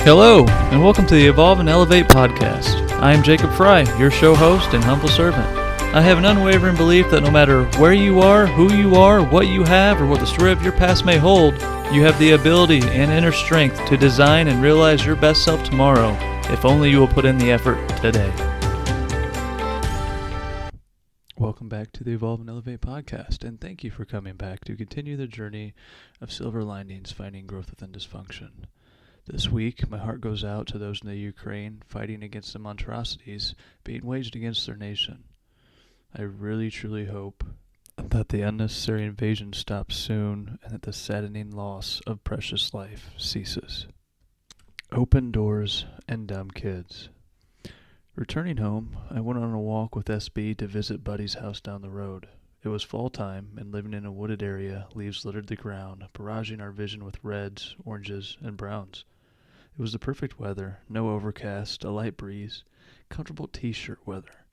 Hello, and welcome to the Evolve and Elevate podcast. I am Jacob Fry, your show host and humble servant. I have an unwavering belief that no matter where you are, who you are, what you have, or what the story of your past may hold, you have the ability and inner strength to design and realize your best self tomorrow, if only you will put in the effort today. Welcome back to the Evolve and Elevate podcast, and thank you for coming back to continue the journey of silver linings, finding growth within dysfunction. This week, my heart goes out to those in the Ukraine fighting against the monstrosities being waged against their nation. I really, truly hope that the unnecessary invasion stops soon and that the saddening loss of precious life ceases. Open doors and dumb kids. Returning home, I went on a walk with SB to visit Buddy's house down the road. It was fall time, and living in a wooded area, leaves littered the ground, barraging our vision with reds, oranges, and browns. It was the perfect weather, no overcast, a light breeze, comfortable t-shirt weather.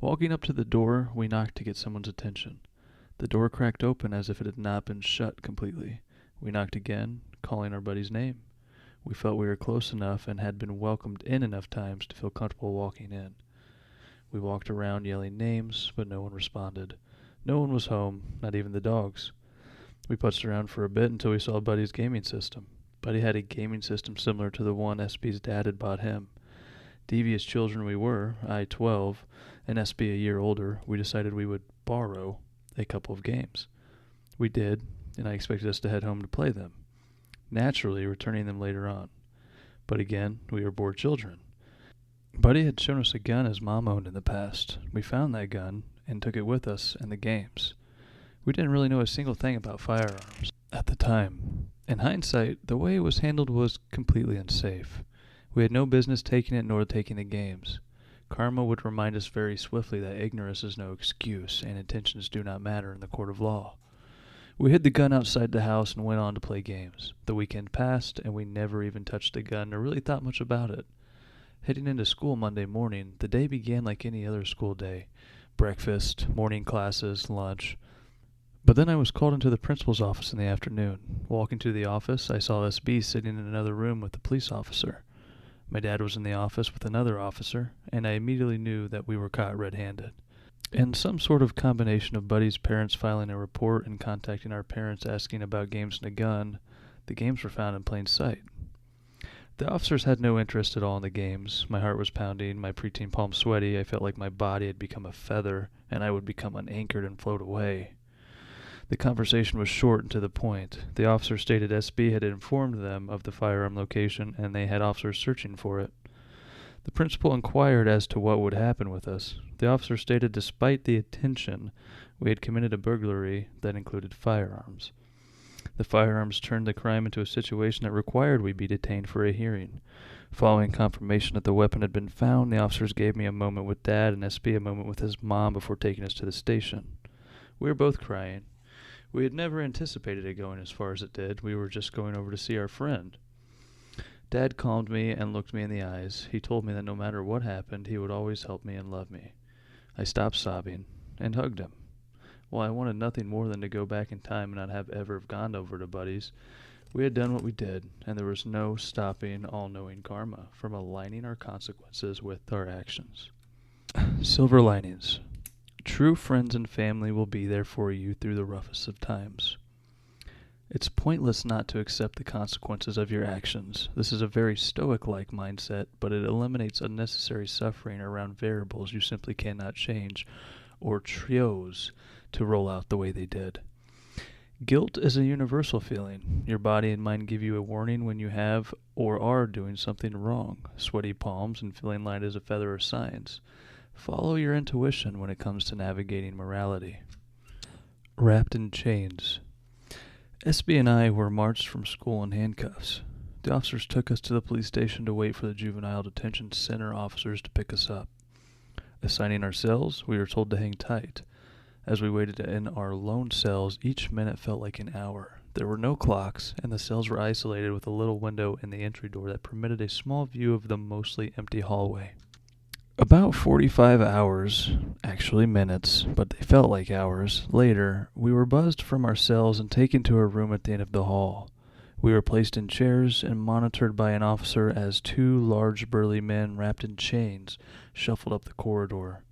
Walking up to the door, we knocked to get someone's attention. The door cracked open as if it had not been shut completely. We knocked again, calling our buddy's name. We felt we were close enough and had been welcomed in enough times to feel comfortable walking in. We walked around yelling names, but no one responded. No one was home, not even the dogs. We putzed around for a bit until we saw Buddy's gaming system. Buddy had a gaming system similar to the one SB's dad had bought him. Devious children we were, I 12, and SB a year older, we decided we would borrow a couple of games. We did, and I expected us to head home to play them, naturally returning them later on. But again, we were bored children. Buddy had shown us a gun his mom owned in the past. We found that gun and took it with us and the games. We didn't really know a single thing about firearms at the time. In hindsight, the way it was handled was completely unsafe. We had no business taking it nor taking the games. Karma would remind us very swiftly that ignorance is no excuse and intentions do not matter in the court of law. We hid the gun outside the house and went on to play games. The weekend passed, and we never even touched the gun or really thought much about it. Heading into school Monday morning, the day began like any other school day. Breakfast, morning classes, lunch. But then I was called into the principal's office in the afternoon. Walking to the office, I saw SB sitting in another room with the police officer. My dad was in the office with another officer, and I immediately knew that we were caught red-handed. And some sort of combination of Buddy's parents filing a report and contacting our parents asking about games and a gun, the games were found in plain sight. The officers had no interest at all in the games. My heart was pounding, my preteen palms sweaty. I felt like my body had become a feather, and I would become unanchored and float away. The conversation was short and to the point. The officer stated SB had informed them of the firearm location, and they had officers searching for it. The principal inquired as to what would happen with us. The officer stated despite the attention, we had committed a burglary that included firearms. The firearms turned the crime into a situation that required we be detained for a hearing. Following confirmation that the weapon had been found, the officers gave me a moment with Dad and SB a moment with his mom before taking us to the station. We were both crying. We had never anticipated it going as far as it did. We were just going over to see our friend. Dad calmed me and looked me in the eyes. He told me that no matter what happened, he would always help me and love me. I stopped sobbing and hugged him. While I wanted nothing more than to go back in time and not have ever gone over to Buddy's, we had done what we did, and there was no stopping all-knowing karma from aligning our consequences with our actions. Silver linings. True friends and family will be there for you through the roughest of times. It's pointless not to accept the consequences of your actions. This is a very stoic-like mindset, but it eliminates unnecessary suffering around variables you simply cannot change or chose to roll out the way they did. Guilt is a universal feeling. Your body and mind give you a warning when you have or are doing something wrong. Sweaty palms and feeling light as a feather are signs. Follow your intuition when it comes to navigating morality. Wrapped in chains. SB and I were marched from school in handcuffs. The officers took us to the police station to wait for the juvenile detention center officers to pick us up. Assigning our cells, we were told to hang tight. As we waited in our lone cells, each minute felt like an hour. There were no clocks, and the cells were isolated with a little window in the entry door that permitted a small view of the mostly empty hallway. About 45 hours, actually minutes, but they felt like hours, later, we were buzzed from our cells and taken to a room at the end of the hall. We were placed in chairs and monitored by an officer as two large burly men wrapped in chains shuffled up the corridor.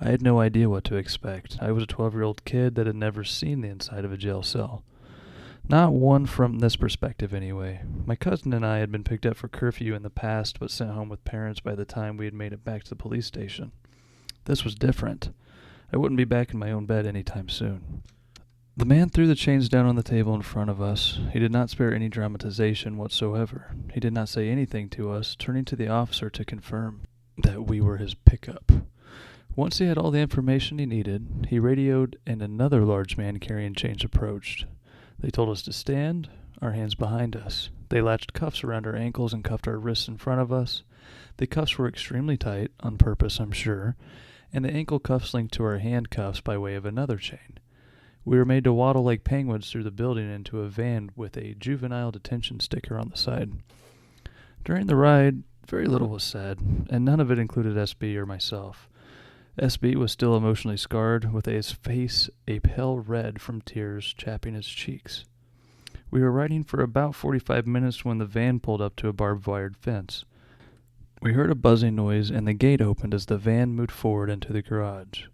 I had no idea what to expect. I was a 12-year-old kid that had never seen the inside of a jail cell. Not one from this perspective, anyway. My cousin and I had been picked up for curfew in the past, but sent home with parents by the time we had made it back to the police station. This was different. I wouldn't be back in my own bed anytime soon. The man threw the chains down on the table in front of us. He did not spare any dramatization whatsoever. He did not say anything to us, turning to the officer to confirm that we were his pickup. Once he had all the information he needed, he radioed and another large man carrying chains approached. They told us to stand, our hands behind us. They latched cuffs around our ankles and cuffed our wrists in front of us. The cuffs were extremely tight, on purpose I'm sure, and the ankle cuffs linked to our handcuffs by way of another chain. We were made to waddle like penguins through the building into a van with a juvenile detention sticker on the side. During the ride, very little was said, and none of it included SB or myself. SB was still emotionally scarred, with his face a pale red from tears chapping his cheeks. We were riding for about 45 minutes when the van pulled up to a barbed-wired fence. We heard a buzzing noise, and the gate opened as the van moved forward into the garage.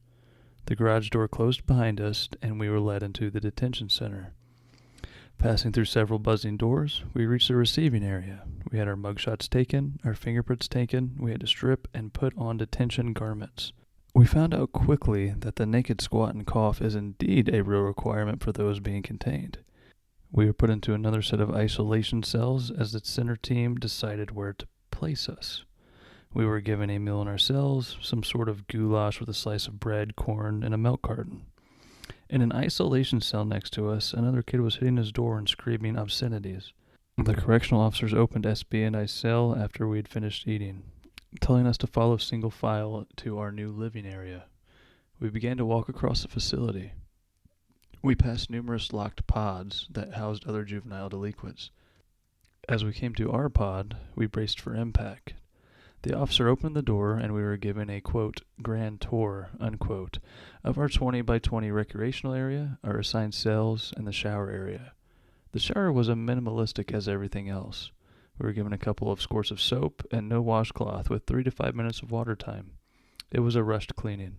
The garage door closed behind us, and we were led into the detention center. Passing through several buzzing doors, we reached the receiving area. We had our mugshots taken, our fingerprints taken, we had to strip and put on detention garments. We found out quickly that the naked squat and cough is indeed a real requirement for those being contained. We were put into another set of isolation cells as the center team decided where to place us. We were given a meal in our cells, some sort of goulash with a slice of bread, corn, and a milk carton. In an isolation cell next to us, another kid was hitting his door and screaming obscenities. The correctional officers opened SB and I's cell after we had finished eating, telling us to follow single file to our new living area. We began to walk across the facility. We passed numerous locked pods that housed other juvenile delinquents. As we came to our pod, we braced for impact. The officer opened the door, and we were given a, quote, grand tour, unquote, of our 20 by 20 recreational area, our assigned cells, and the shower area. The shower was as minimalistic as everything else. We were given a couple of squirts of soap and no washcloth with 3 to 5 minutes of water time. It was a rushed cleaning.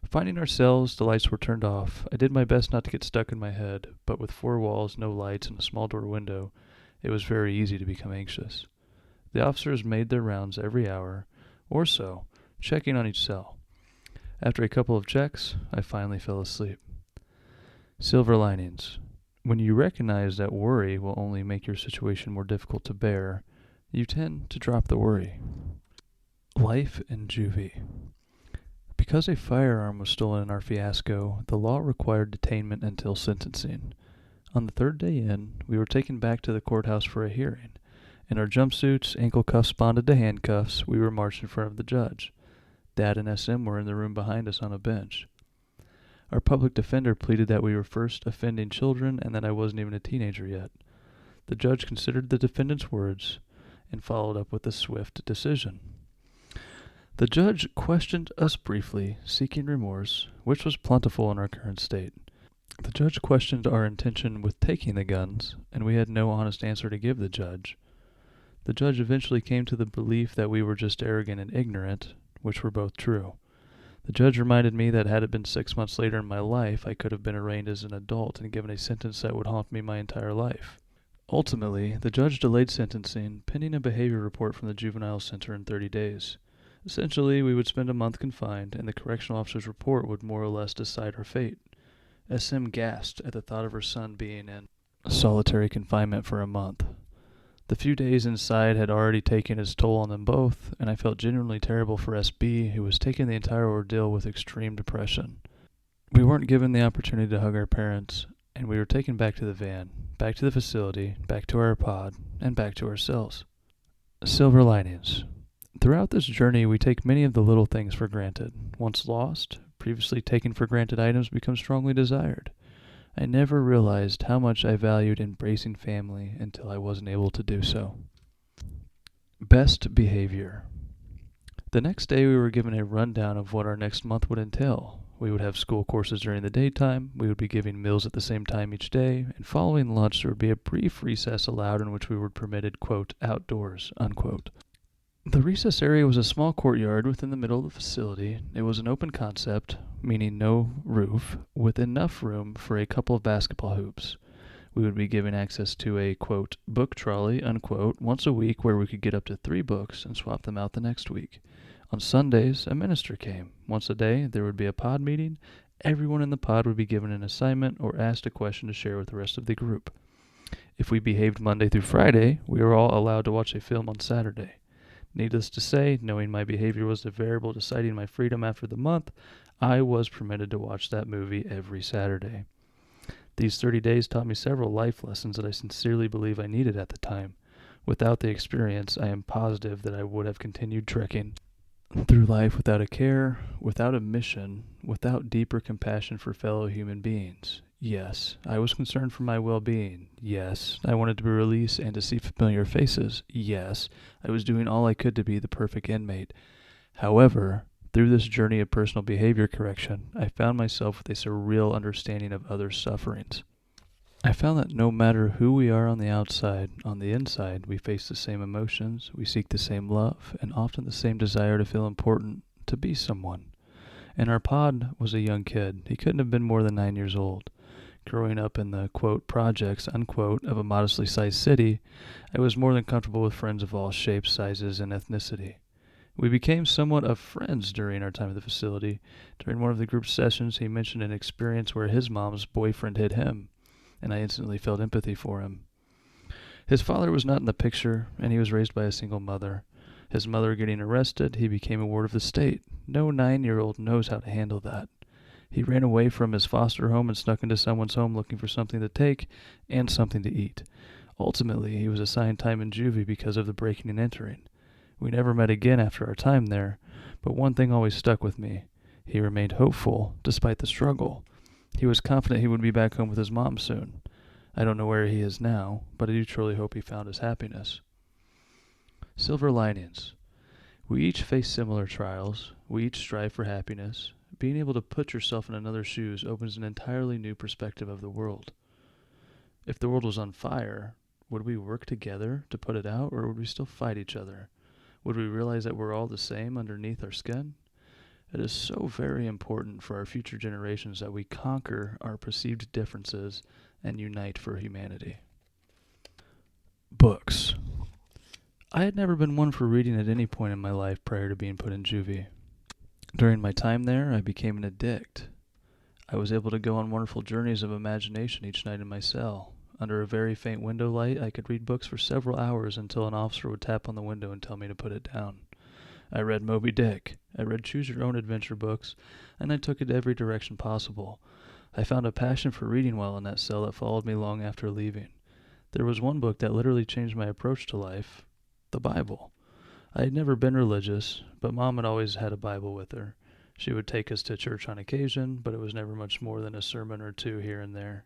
Finding our cells, the lights were turned off. I did my best not to get stuck in my head, but with 4 walls, no lights, and a small door window, it was very easy to become anxious. The officers made their rounds every hour or so, checking on each cell. After a couple of checks, I finally fell asleep. Silver linings. When you recognize that worry will only make your situation more difficult to bear, you tend to drop the worry. Life in juvie. Because a firearm was stolen in our fiasco, the law required detainment until sentencing. On the 3rd day in, we were taken back to the courthouse for a hearing. In our jumpsuits, ankle cuffs bonded to handcuffs, we were marched in front of the judge. Dad and SM were in the room behind us on a bench. Our public defender pleaded that we were first offending children and that I wasn't even a teenager yet. The judge considered the defendant's words and followed up with a swift decision. The judge questioned us briefly, seeking remorse, which was plentiful in our current state. The judge questioned our intention with taking the guns, and we had no honest answer to give the judge. The judge eventually came to the belief that we were just arrogant and ignorant, which were both true. The judge reminded me that had it been 6 months later in my life, I could have been arraigned as an adult and given a sentence that would haunt me my entire life. Ultimately, the judge delayed sentencing, pending a behavior report from the juvenile center in 30 days. Essentially, we would spend a month confined, and the correctional officer's report would more or less decide our fate. SM gasped at the thought of her son being in solitary confinement for a month. The few days inside had already taken its toll on them both, and I felt genuinely terrible for SB, who was taking the entire ordeal with extreme depression. We weren't given the opportunity to hug our parents, and we were taken back to the van, back to the facility, back to our pod, and back to our cells. Silver linings. Throughout this journey, we take many of the little things for granted. Once lost, previously taken for granted items become strongly desired. I never realized how much I valued embracing family until I wasn't able to do so. Best behavior. The next day we were given a rundown of what our next month would entail. We would have school courses during the daytime, we would be giving meals at the same time each day, and following lunch there would be a brief recess allowed in which we were permitted, quote, outdoors, unquote. The recess area was a small courtyard within the middle of the facility. It was an open concept, meaning no roof, with enough room for a couple of basketball hoops. We would be given access to a, quote, book trolley, unquote, once a week where we could get up to 3 books and swap them out the next week. On Sundays, a minister came. Once a day, there would be a pod meeting. Everyone in the pod would be given an assignment or asked a question to share with the rest of the group. If we behaved Monday through Friday, we were all allowed to watch a film on Saturday. Needless to say, knowing my behavior was the variable deciding my freedom after the month, I was permitted to watch that movie every Saturday. These 30 days taught me several life lessons that I sincerely believe I needed at the time. Without the experience, I am positive that I would have continued trekking through life without a care, without a mission, without deeper compassion for fellow human beings. Yes, I was concerned for my well-being. Yes, I wanted to be released and to see familiar faces. Yes, I was doing all I could to be the perfect inmate. However, through this journey of personal behavior correction, I found myself with a surreal understanding of others' sufferings. I found that no matter who we are on the outside, on the inside, we face the same emotions, we seek the same love, and often the same desire to feel important, to be someone. And our pod was a young kid. He couldn't have been more than 9 years old. Growing up in the, quote, projects, unquote, of a modestly sized city, I was more than comfortable with friends of all shapes, sizes, and ethnicity. We became somewhat of friends during our time at the facility. During one of the group sessions, he mentioned an experience where his mom's boyfriend hit him, and I instantly felt empathy for him. His father was not in the picture, and he was raised by a single mother. His mother getting arrested, he became a ward of the state. No 9-year-old knows how to handle that. He ran away from his foster home and snuck into someone's home looking for something to take and something to eat. Ultimately, he was assigned time in juvie because of the breaking and entering. We never met again after our time there, but one thing always stuck with me. He remained hopeful, despite the struggle. He was confident he would be back home with his mom soon. I don't know where he is now, but I do truly hope he found his happiness. Silver linings. We each face similar trials. We each strive for happiness. Being able to put yourself in another's shoes opens an entirely new perspective of the world. If the world was on fire, would we work together to put it out, or would we still fight each other? Would we realize that we're all the same underneath our skin? It is so very important for our future generations that we conquer our perceived differences and unite for humanity. Books. I had never been one for reading at any point in my life prior to being put in juvie. During my time there, I became an addict. I was able to go on wonderful journeys of imagination each night in my cell. Under a very faint window light, I could read books for several hours until an officer would tap on the window and tell me to put it down. I read Moby Dick. I read Choose Your Own Adventure books, and I took it every direction possible. I found a passion for reading while in that cell that followed me long after leaving. There was one book that literally changed my approach to life, the Bible. I had never been religious, but Mom had always had a Bible with her. She would take us to church on occasion, but it was never much more than a sermon or two here and there.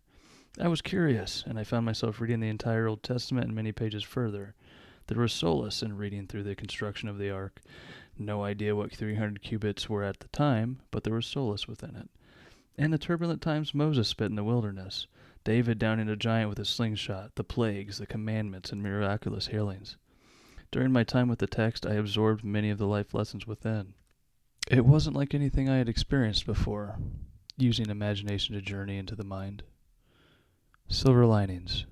I was curious, and I found myself reading the entire Old Testament and many pages further. There was solace in reading through the construction of the ark. No idea what 300 cubits were at the time, but there was solace within it. And the turbulent times Moses spent in the wilderness. David downing a giant with a slingshot, the plagues, the commandments, and miraculous healings. During my time with the text, I absorbed many of the life lessons within. It wasn't like anything I had experienced before, using imagination to journey into the mind. Silver linings.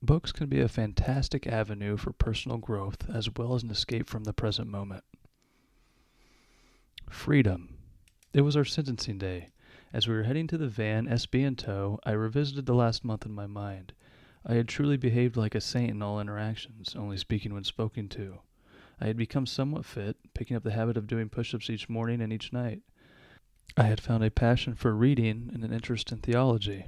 Books can be a fantastic avenue for personal growth as well as an escape from the present moment. Freedom. It was our sentencing day. As we were heading to the van, SB in tow, I revisited the last month in my mind. I had truly behaved like a saint in all interactions, only speaking when spoken to. I had become somewhat fit, picking up the habit of doing push-ups each morning and each night. I had found a passion for reading and an interest in theology.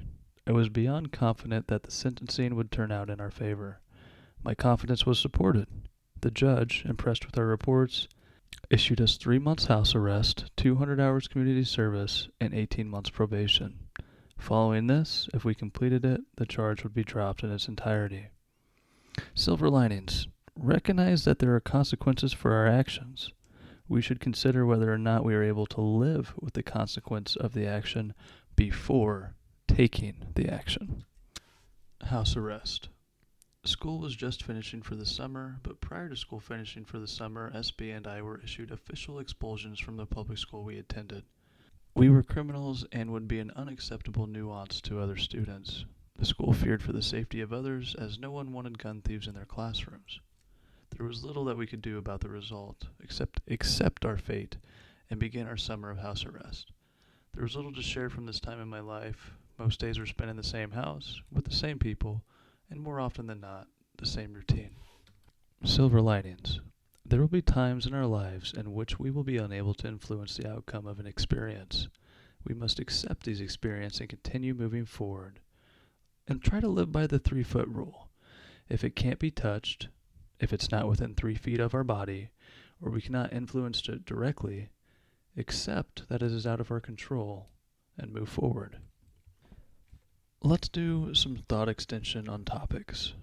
I was beyond confident that the sentencing would turn out in our favor. My confidence was supported. The judge, impressed with our reports, issued us 3 months house arrest, 200 hours community service, and 18 months probation. Following this, if we completed it, the charge would be dropped in its entirety. Silver linings. Recognize that there are consequences for our actions. we should consider whether or not we are able to live with the consequence of the action before taking the action. House arrest. School was just finishing for the summer, but prior to school finishing for the summer, SB and I were issued official expulsions from the public school we attended. We were criminals and would be an unacceptable nuisance to other students. The school feared for the safety of others, as no one wanted gun thieves in their classrooms. There was little that we could do about the result, except accept our fate and begin our summer of house arrest. There was little to share from this time in my life. Most days were spent in the same house, with the same people, and more often than not, the same routine. Silver linings. There will be times in our lives in which we will be unable to influence the outcome of an experience. We must accept these experiences and continue moving forward. And try to live by the 3-foot rule. If it can't be touched, if it's not within 3 feet of our body, or we cannot influence it directly, accept that it is out of our control and move forward. Let's do some thought extension on topics.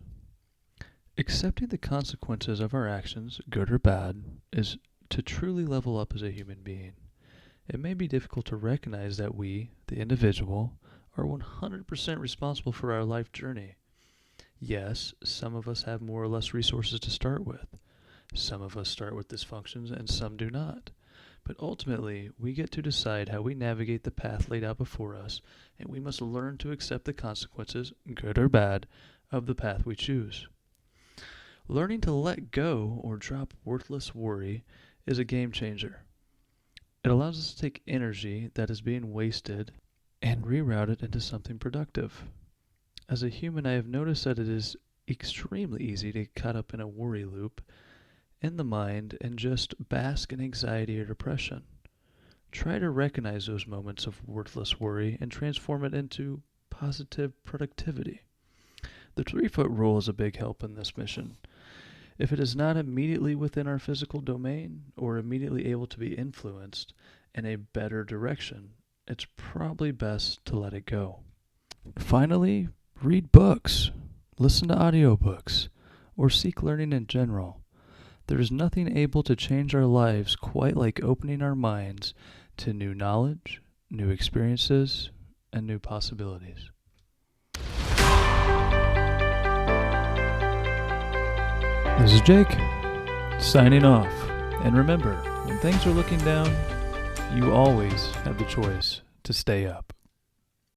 Accepting the consequences of our actions, good or bad, is to truly level up as a human being. It may be difficult to recognize that we, the individual, are 100% responsible for our life journey. Yes, some of us have more or less resources to start with. Some of us start with dysfunctions and some do not. But ultimately, we get to decide how we navigate the path laid out before us, and we must learn to accept the consequences, good or bad, of the path we choose. Learning to let go or drop worthless worry is a game changer. It allows us to take energy that is being wasted and reroute it into something productive. As a human, I have noticed that it is extremely easy to get caught up in a worry loop in the mind and just bask in anxiety or depression. Try to recognize those moments of worthless worry and transform it into positive productivity. The 3-foot rule is a big help in this mission. If it is not immediately within our physical domain or immediately able to be influenced in a better direction, it's probably best to let it go. Finally, read books, listen to audiobooks, or seek learning in general. There is nothing able to change our lives quite like opening our minds to new knowledge, new experiences, and new possibilities. This is Jake, signing off. And remember, when things are looking down, you always have the choice to stay up.